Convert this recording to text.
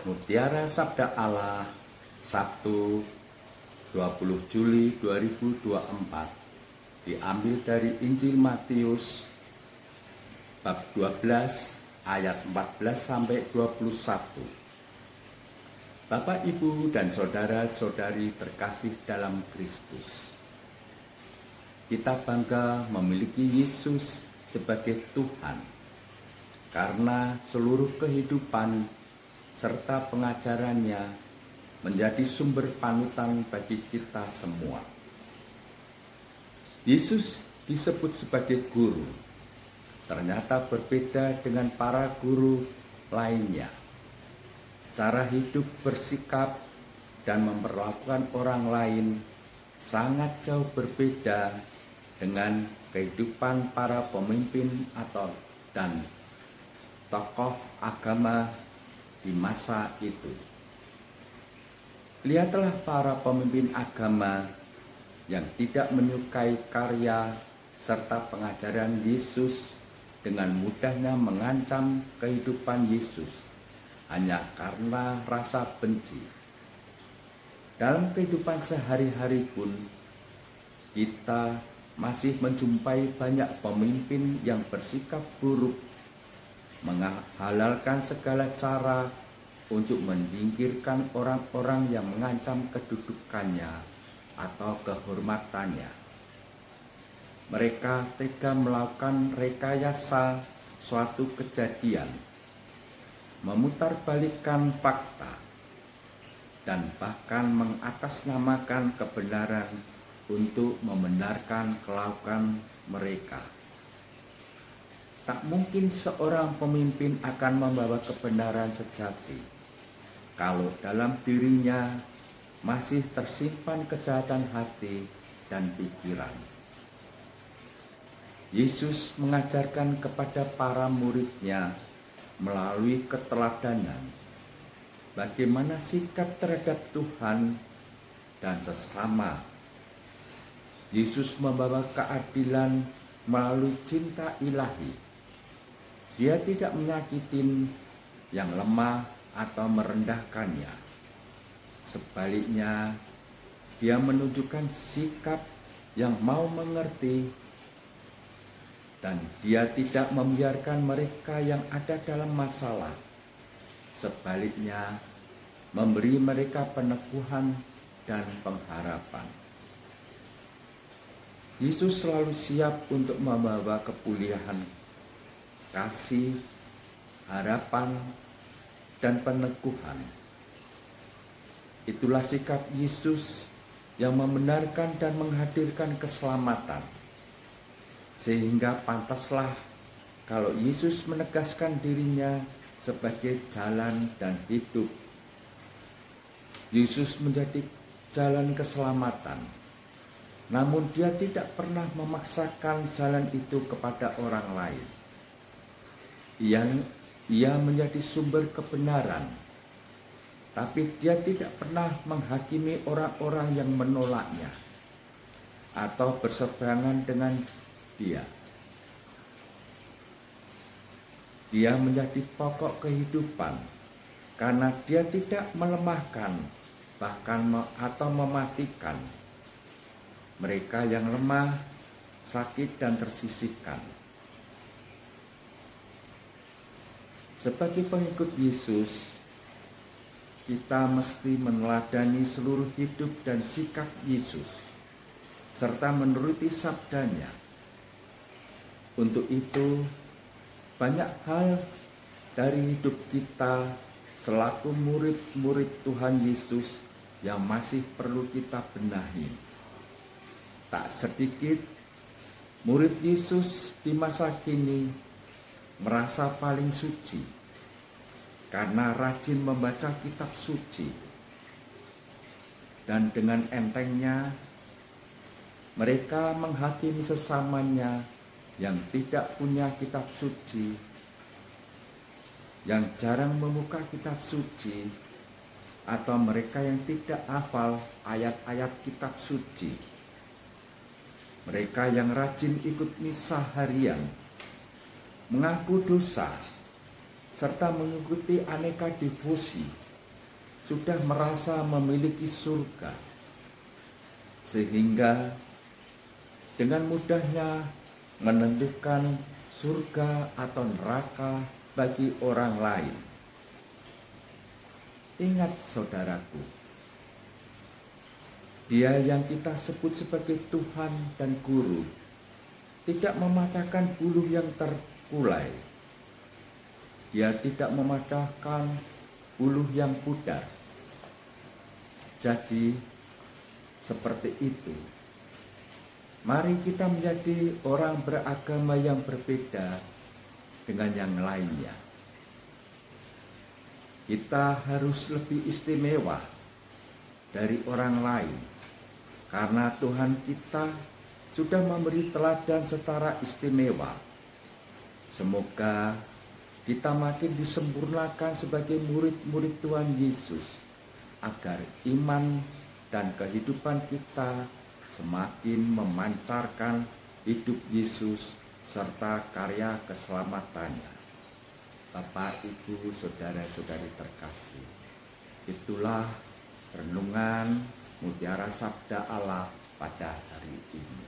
Mutiara Sabda Allah, Sabtu 20 Juli 2024, diambil dari Injil Matius bab 12 ayat 14 sampai 21. Bapak, Ibu, dan saudara-saudari terkasih dalam Kristus, kita bangga memiliki Yesus sebagai Tuhan, karena seluruh kehidupan serta pengajarannya menjadi sumber panutan bagi kita semua. Yesus disebut sebagai guru, ternyata berbeda dengan para guru lainnya. Cara hidup, bersikap, dan memperlakukan orang lain sangat jauh berbeda dengan kehidupan para pemimpin dan tokoh agama di masa itu. Lihatlah para pemimpin agama yang tidak menyukai karya serta pengajaran Yesus dengan mudahnya mengancam kehidupan Yesus hanya karena rasa benci. Dalam kehidupan sehari-hari pun kita masih menjumpai banyak pemimpin yang bersikap buruk, menghalalkan segala cara untuk menyingkirkan orang-orang yang mengancam kedudukannya atau kehormatannya. Mereka tega melakukan rekayasa suatu kejadian, memutarbalikkan fakta, dan bahkan mengatasnamakan kebenaran untuk membenarkan kelakuan mereka. Tak mungkin seorang pemimpin akan membawa kebenaran sejati kalau dalam dirinya masih tersimpan kejahatan hati dan pikiran. Yesus mengajarkan kepada para murid-Nya melalui keteladanan bagaimana sikap terhadap Tuhan dan sesama. Yesus membawa keadilan melalui cinta ilahi. Dia tidak menyakitin yang lemah atau merendahkannya. Sebaliknya, dia menunjukkan sikap yang mau mengerti, dan dia tidak membiarkan mereka yang ada dalam masalah. Sebaliknya, memberi mereka peneguhan dan pengharapan. Yesus selalu siap untuk membawa kepulihan, kasih, harapan, dan peneguhan. Itulah sikap Yesus yang membenarkan dan menghadirkan keselamatan. Sehingga pantaslah kalau Yesus menegaskan dirinya sebagai jalan dan hidup. Yesus menjadi jalan keselamatan, namun dia tidak pernah memaksakan jalan itu kepada orang lain. Ia menjadi sumber kebenaran, tapi dia tidak pernah menghakimi orang-orang yang menolaknya atau berseberangan dengan dia. Dia menjadi pokok kehidupan karena dia tidak melemahkan atau mematikan mereka yang lemah, sakit, dan tersisihkan. Sebagai pengikut Yesus, kita mesti meneladani seluruh hidup dan sikap Yesus, serta menuruti sabdanya. Untuk itu, banyak hal dari hidup kita selaku murid-murid Tuhan Yesus yang masih perlu kita benahi. Tak sedikit murid Yesus di masa kini merasa paling suci karena rajin membaca kitab suci, dan dengan entengnya mereka menghakimi sesamanya yang tidak punya kitab suci, yang jarang membuka kitab suci, atau mereka yang tidak hafal ayat-ayat kitab suci. Mereka yang rajin ikut misa harian, mengaku dosa, serta mengikuti aneka devosi sudah merasa memiliki surga, sehingga dengan mudahnya menentukan surga atau neraka bagi orang lain. Ingat saudaraku, Dia yang kita sebut sebagai Tuhan dan Guru tidak mematahkan buluh yang terkulai. Dia tidak mematahkan buluh yang pudar. Jadi, seperti itu. Mari kita menjadi orang beragama yang berbeda dengan yang lainnya. Kita harus lebih istimewa dari orang lain, karena Tuhan kita sudah memberi teladan secara istimewa. Semoga kita makin disempurnakan sebagai murid-murid Tuhan Yesus, agar iman dan kehidupan kita semakin memancarkan hidup Yesus serta karya keselamatannya. Bapak, Ibu, saudara-saudari terkasih, itulah renungan Mutiara Sabda Allah pada hari ini.